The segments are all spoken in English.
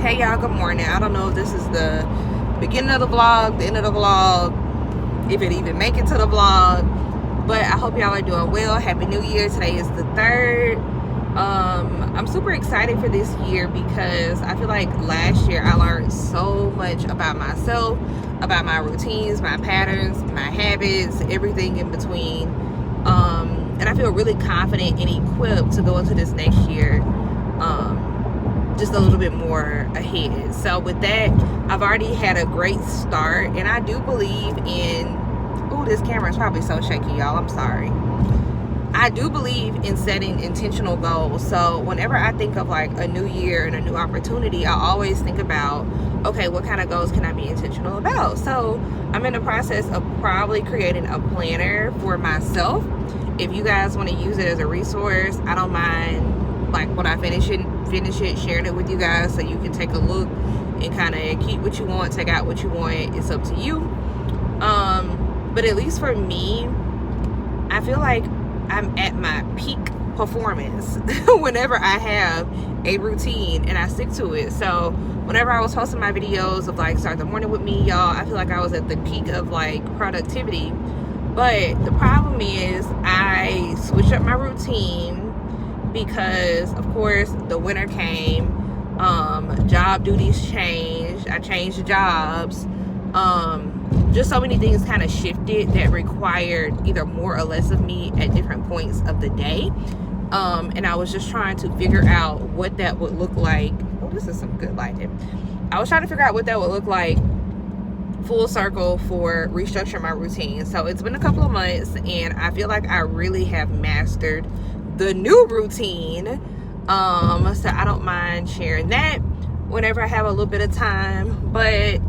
Hey y'all, good morning. I don't know if this is the beginning of the vlog, the end of the vlog, if it even make it to the vlog, but I hope y'all are doing well. Happy New Year. Today is the 3rd. I'm super excited for this year because I feel like last year I learned so much about myself, about my routines, my patterns, my habits, everything in between. And I feel really confident and equipped to go into this next year just a little bit more ahead. So with that, I've already had a great start, and I do believe in, oh, this camera is probably so shaky, y'all, I'm sorry. I do believe in setting intentional goals. So whenever I think of like a new year and a new opportunity, I always think about, okay, what kind of goals can I be intentional about? So I'm in the process of probably creating a planner for myself. If you guys want to use it as a resource, I don't mind, like, when I finish it, sharing it with you guys so you can take a look and kind of keep what you want, take out what you want. It's up to you. But at least for me, I feel like I'm at my peak performance whenever I have a routine and I stick to it. So whenever I was posting my videos of like start the morning with me, y'all, I feel like I was at the peak of like productivity. But the problem is I switched up my routine because of course the winter came, job duties changed, I changed jobs, just so many things kind of shifted that required either more or less of me at different points of the day, and I was just trying to figure out what that would look like. Oh, this is some good lighting. I was trying to figure out what that would look like full circle for restructuring my routine. So it's been a couple of months and I feel like I really have mastered the new routine, so I don't mind sharing that whenever I have a little bit of time. But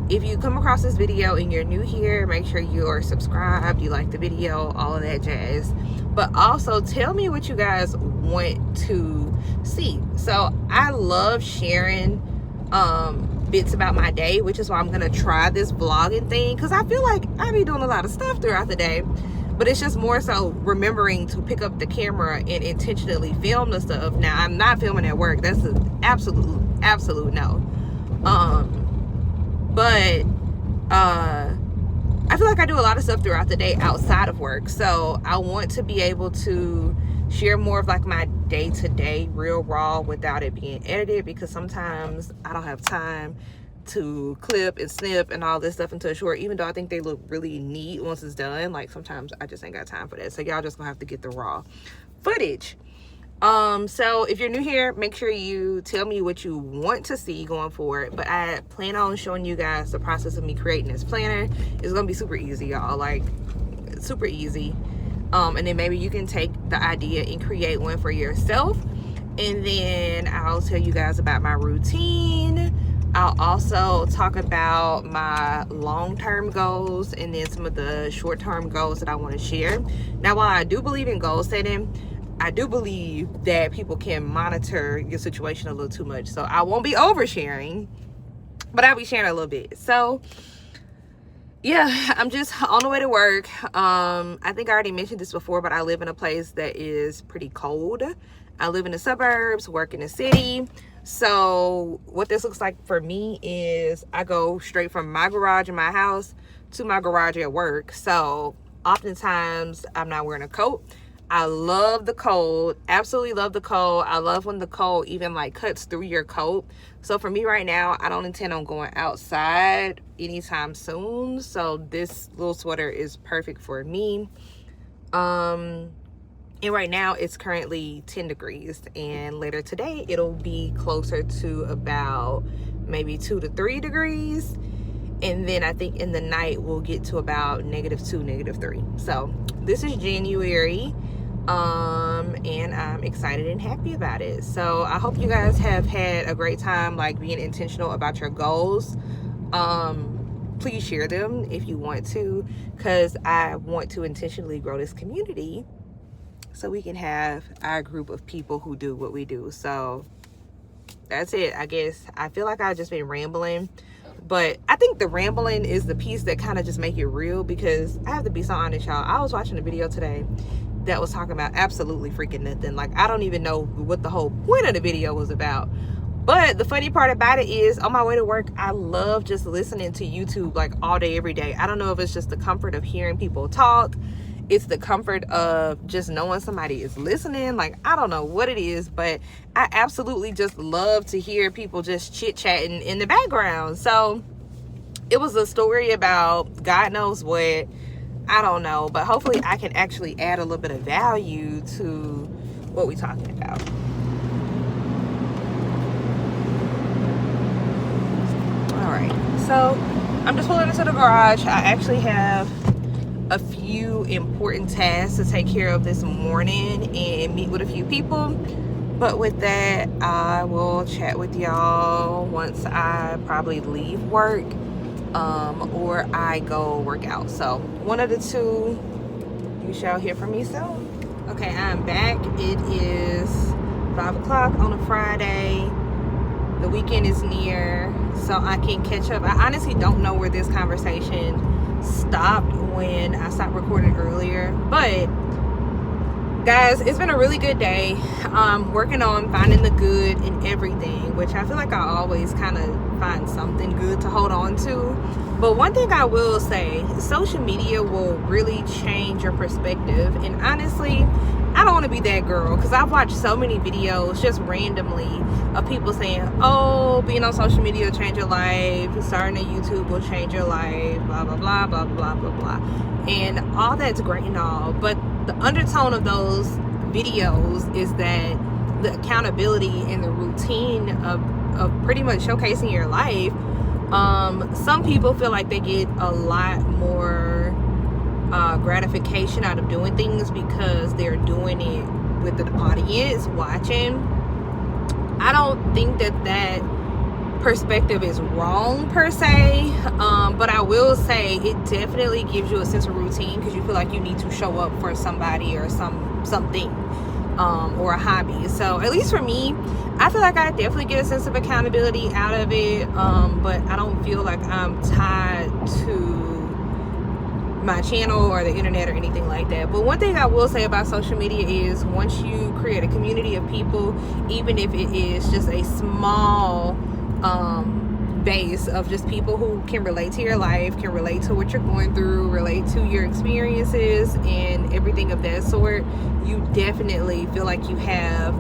if you come across this video and you're new here, make sure you are subscribed, you like the video, all of that jazz. But also tell me what you guys want to see. So I love sharing bits about my day, which is why I'm gonna try this vlogging thing, because I feel like I be doing a lot of stuff throughout the day, but it's just more so remembering to pick up the camera and intentionally film the stuff. Now, I'm not filming at work. That's an absolute no. But I feel like I do a lot of stuff throughout the day outside of work. So I want to be able to share more of like my day-to-day real raw without it being edited, because sometimes I don't have time to clip and snip and all this stuff into a short, even though I think they look really neat once it's done. Like sometimes I just ain't got time for that, so y'all just gonna have to get the raw footage. So if you're new here, make sure you tell me what you want to see going forward. But I plan on showing you guys the process of me creating this planner. It's gonna be super easy, y'all, like super easy. And then maybe you can take the idea and create one for yourself, and then I'll tell you guys about my routine. I'll also talk about my long-term goals and then some of the short-term goals that I want to share. Now, while I do believe in goal setting, I do believe that people can monitor your situation a little too much. So I won't be oversharing, but I'll be sharing a little bit. So yeah, I'm just on the way to work. I think I already mentioned this before, but I live in a place that is pretty cold. I live in the suburbs, work in the city. So what this looks like for me is I go straight from my garage in my house to my garage at work. So oftentimes I'm not wearing a coat. I love the cold, absolutely love the cold. I love when the cold even like cuts through your coat. So for me right now, I don't intend on going outside anytime soon. So this little sweater is perfect for me. And right now it's currently 10 degrees, and later today it'll be closer to about maybe 2 to 3 degrees. And then I think in the night we'll get to about -2, -3. So this is January, and I'm excited and happy about it. So I hope you guys have had a great time, like being intentional about your goals. Please share them if you want to, because I want to intentionally grow this community so we can have our group of people who do what we do. So that's it, I guess. I feel like I've just been rambling, but I think the rambling is the piece that kind of just make it real, because I have to be so honest, y'all. I was watching a video today that was talking about absolutely freaking nothing. Like, I don't even know what the whole point of the video was about, But the funny part about it is, on my way to work, I love just listening to YouTube like all day, every day. I don't know if it's just the comfort of hearing people talk. It's the comfort of just knowing somebody is listening. Like, I don't know what it is, but I absolutely just love to hear people just chit-chatting in the background. So it was a story about God knows what. I don't know, but hopefully I can actually add a little bit of value to what we're talking about. All right, so I'm just pulling into the garage. I actually have a few important tasks to take care of this morning and meet with a few people. But with that, I will chat with y'all once I probably leave work or I go work out. So one of the two, you shall hear from me soon. Okay, I'm back. It is 5 o'clock on a Friday. The weekend is near, so I can catch up. I honestly don't know where this conversation stopped when I stopped recording earlier, but guys, it's been a really good day. Working on finding the good in everything, which I feel like I always kind of find something good to hold on to. But one thing I will say, social media will really change your perspective. And honestly, I don't want to be that girl, because I've watched so many videos just randomly of people saying, oh, being on social media will change your life, starting a YouTube will change your life, blah blah blah blah blah blah blah. And all that's great and all, but the undertone of those videos is that the accountability and the routine of pretty much showcasing your life, some people feel like they get a lot more gratification out of doing things because they're doing it with an audience watching. I don't think that perspective is wrong per se, but I will say it definitely gives you a sense of routine because you feel like you need to show up for somebody or something or a hobby. So at least for me, I feel like I definitely get a sense of accountability out of it, but I don't feel like I'm tied to my channel or the internet or anything like that. But one thing I will say about social media is once you create a community of people, even if it is just a small base of just people who can relate to your life, can relate to what you're going through, relate to your experiences and everything of that sort, you definitely feel like you have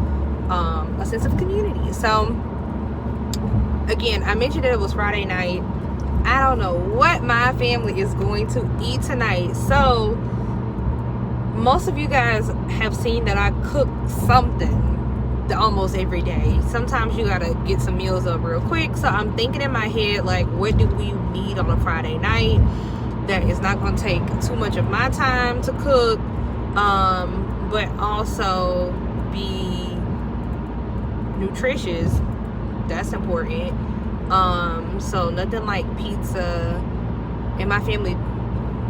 a sense of community. So again, I mentioned that it was Friday night. I don't know what my family is going to eat tonight. So most of you guys have seen that I cook something almost every day. Sometimes you gotta get some meals up real quick. So I'm thinking in my head, like, what do we need on a Friday night that is not gonna take too much of my time to cook, but also be nutritious. That's important. So nothing like pizza, and my family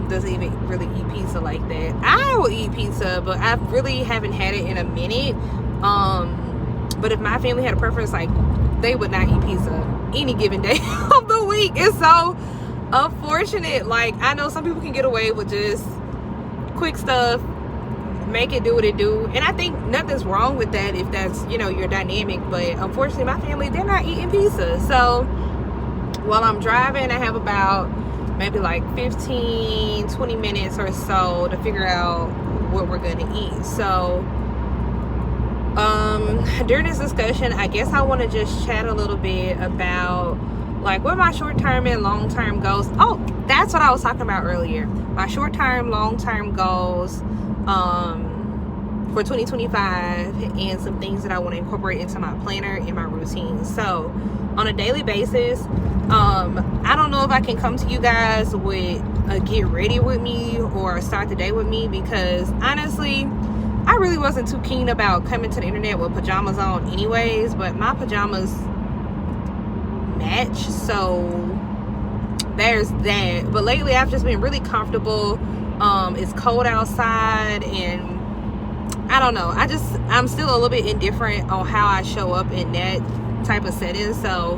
doesn't even really eat pizza like that. I will eat pizza, but I really haven't had it in a minute. But if my family had a preference, like, they would not eat pizza any given day of the week. It's so unfortunate. Like, I know some people can get away with just quick stuff, make it do what it do, and I think nothing's wrong with that if that's, you know, your dynamic. But unfortunately, my family, they're not eating pizza. So while I'm driving, I have about maybe like 15-20 minutes or so to figure out what we're gonna eat. So during this discussion, I guess I want to just chat a little bit about like what my short-term and long-term goals. Oh, that's what I was talking about earlier. My short-term, long-term goals for 2025, and some things that I want to incorporate into my planner and my routine. So on a daily basis, I don't know if I can come to you guys with a get ready with me or start the day with me, because honestly, I really wasn't too keen about coming to the internet with pajamas on anyways, but my pajamas match, so there's that. But lately I've just been really comfortable. It's cold outside, and I don't know, I'm still a little bit indifferent on how I show up in that type of setting. So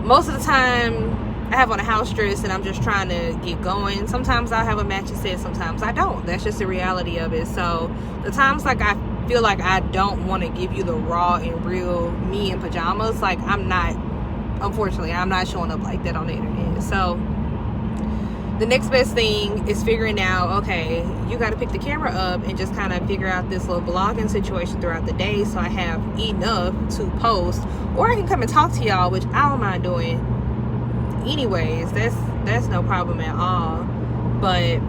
most of the time I have on a house dress and I'm just trying to get going. Sometimes I have a matching set, sometimes I don't. That's just the reality of it. So the times like I feel like I don't want to give you the raw and real me in pajamas. Like, unfortunately, I'm not showing up like that on the internet. So the next best thing is figuring out, okay, you got to pick the camera up and just kind of figure out this little vlogging situation throughout the day, so I have enough to post, or I can come and talk to y'all, which I don't mind doing anyways. That's no problem at all. But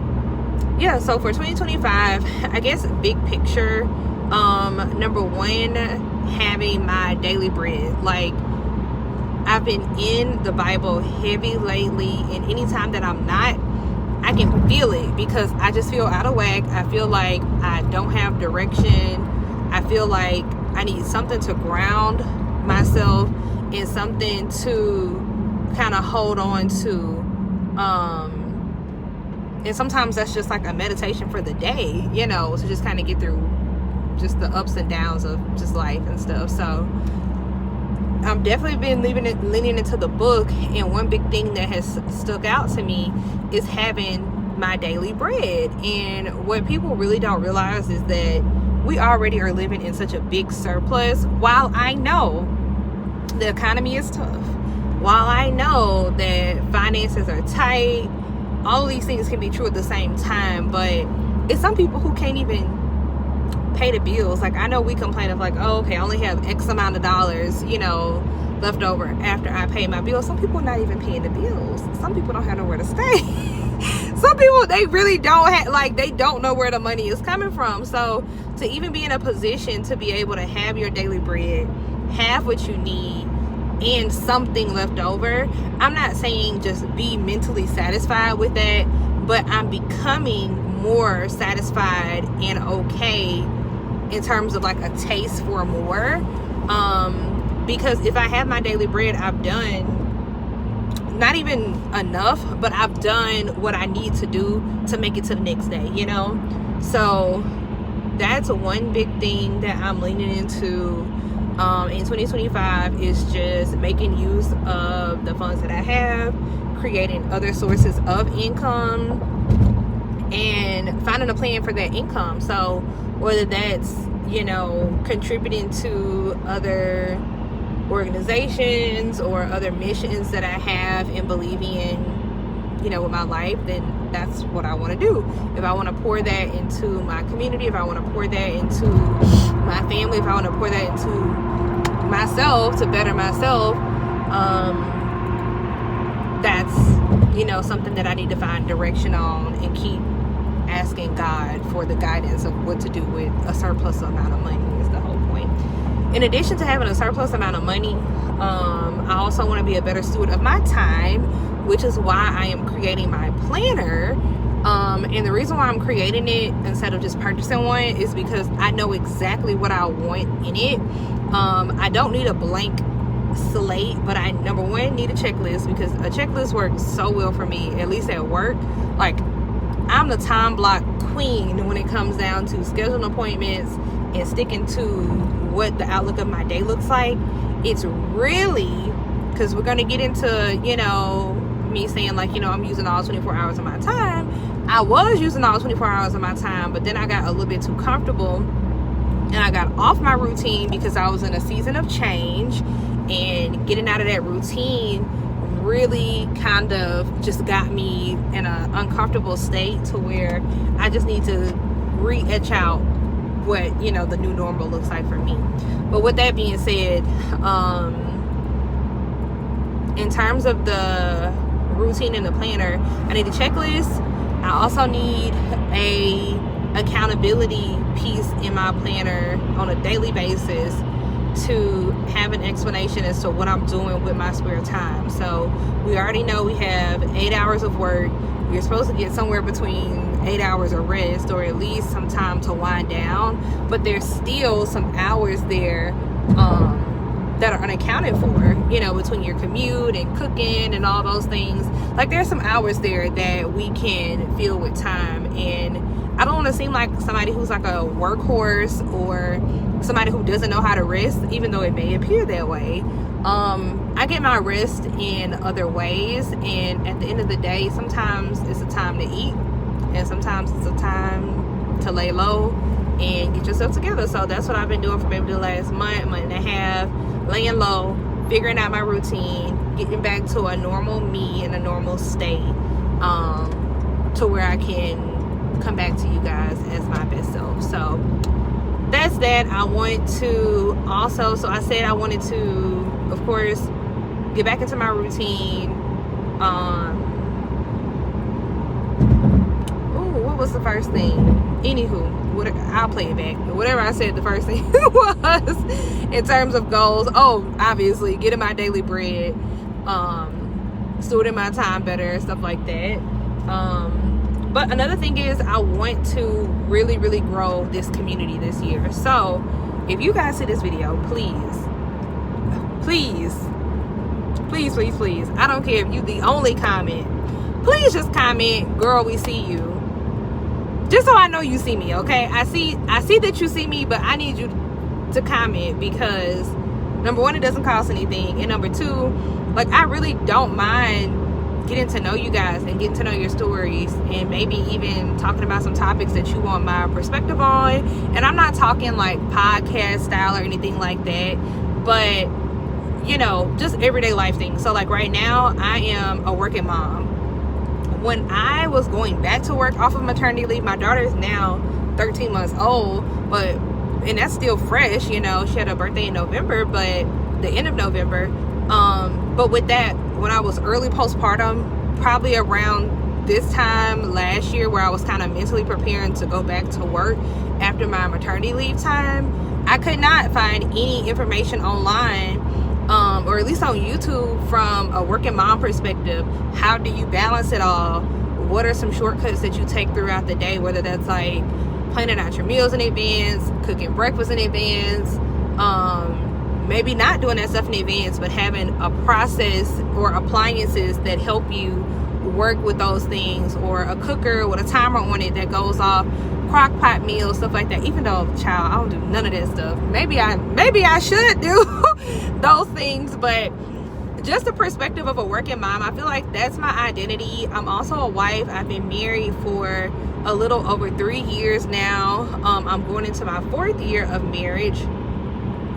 yeah, so for 2025, I guess big picture, number one, having my daily bread. Like, I've been in the Bible heavy lately, and anytime that I'm not, I can feel it, because I just feel out of whack. I feel like I don't have direction. I feel like I need something to ground myself and something to kind of hold on to. And sometimes that's just like a meditation for the day, you know, to just kind of get through just the ups and downs of just life and stuff. So I've definitely been leaning into the book, and one big thing that has stuck out to me is having my daily bread. And what people really don't realize is that we already are living in such a big surplus. While I know the economy is tough, while I know that finances are tight, all of these things can be true at the same time, but it's some people who can't even pay the bills. Like, I know we complain of like, oh, okay, I only have X amount of dollars, you know, left over after I pay my bills. Some people are not even paying the bills. Some people don't have nowhere to stay. Some people, they really don't have, like, they don't know where the money is coming from. So to even be in a position to be able to have your daily bread, have what you need, and something left over, I'm not saying just be mentally satisfied with that, but I'm becoming more satisfied and okay in terms of like a taste for more, because if I have my daily bread, I've done not even enough, but I've done what I need to do to make it to the next day, you know. So that's one big thing that I'm leaning into in 2025, is just making use of the funds that I have, creating other sources of income, and finding a plan for that income. So whether that's, you know, contributing to other organizations or other missions that I have and believe in, you know, with my life, then that's what I want to do. If I want to pour that into my community, if I want to pour that into my family, if I want to pour that into myself to better myself, that's, you know, something that I need to find direction on and keep asking God for the guidance of what to do with a surplus amount of money is the whole point. In addition to having a surplus amount of money, I also want to be a better steward of my time, which is why I am creating my planner. And the reason why I'm creating it instead of just purchasing one is because I know exactly what I want in it. I don't need a blank slate, but I, number one, need a checklist, because a checklist works so well for me, at least at work. Like, I'm the time block queen when it comes down to scheduling appointments and sticking to what the outlook of my day looks like. It's really, because we're going to get into, you know, me saying like, you know, I'm using all 24 hours of my time. I was using all 24 hours of my time, but then I got a little bit too comfortable and I got off my routine because I was in a season of change, and getting out of that routine really kind of just got me in an uncomfortable state to where I just need to re-etch out what, you know, the new normal looks like for me. But with that being said, in terms of the routine and the planner, I need a checklist. I also need a accountability piece in my planner on a daily basis to have an explanation as to what I'm doing with my spare time. So we already know we have 8 hours of work. You're supposed to get somewhere between 8 hours of rest, or at least some time to wind down, but there's still some hours there that are unaccounted for, you know, between your commute and cooking and all those things. Like, there's some hours there that we can fill with time, and I don't want to seem like somebody who's like a workhorse or somebody who doesn't know how to rest, even though it may appear that way. I get my rest in other ways, and at the end of the day, sometimes it's a time to eat, and sometimes it's a time to lay low, and get yourself together. So that's what I've been doing for maybe the last month and a half, laying low, figuring out my routine, getting back to a normal me in a normal state, to where I can come back to you guys as my best self. So that's that. I want to also, so I said I wanted to, of course, get back into my routine. What was the first thing? Anywho, I'll play it back. Whatever I said the first thing was in terms of goals. Oh, obviously, getting my daily bread, stewarding my time better, stuff like that. But another thing is I want to really, really grow this community this year. So if you guys see this video, please, I don't care if you the only comment, please just comment, girl, we see you. Just so I know you see me, okay? I see that you see me, but I need you to comment, because number one, it doesn't cost anything, and number two, like, I really don't mind getting to know you guys and getting to know your stories, and maybe even talking about some topics that you want my perspective on. And I'm not talking like podcast style or anything like that, but you know, just everyday life things. So like right now, I am a working mom. When I was going back to work off of maternity leave, my daughter is now 13 months old, and that's still fresh, you know. She had her birthday in November, but the end of November. But with that, when I was early postpartum, probably around this time last year, where I was kind of mentally preparing to go back to work after my maternity leave time, I could not find any information online, or at least on YouTube, from a working mom perspective. How do you balance it all? What are some shortcuts that you take throughout the day, whether that's like planning out your meals in advance, cooking breakfast in advance, maybe not doing that stuff in advance, but having a process or appliances that help you work with those things, or a cooker with a timer on it that goes off, crock pot meals, stuff like that. Even though, child, I don't do none of that stuff. Maybe I should do those things, but just the perspective of a working mom, I feel like that's my identity. I'm also a wife. I've been married for a little over 3 years now. I'm going into my 4th year of marriage.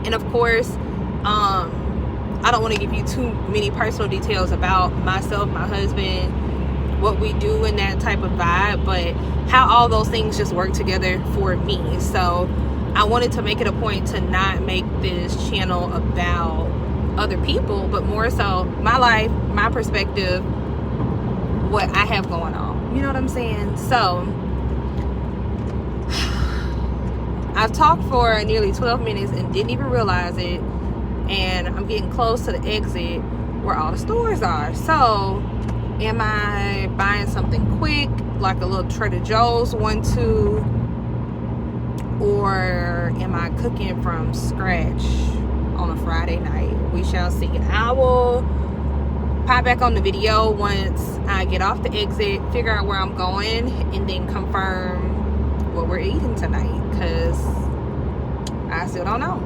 And of course, I don't want to give you too many personal details about myself, my husband, what we do in that type of vibe, but how all those things just work together for me. So I wanted to make it a point to not make this channel about other people, but more so my life, my perspective, what I have going on. You know what I'm saying? So I've talked for nearly 12 minutes and didn't even realize it, and I'm getting close to the exit where all the stores are. So am I buying something quick, like a little Trader Joe's 1-2, or am I cooking from scratch on a Friday night? We shall see. I will pop back on the video once I get off the exit, figure out where I'm going, and then confirm what we're eating tonight, because I still don't know.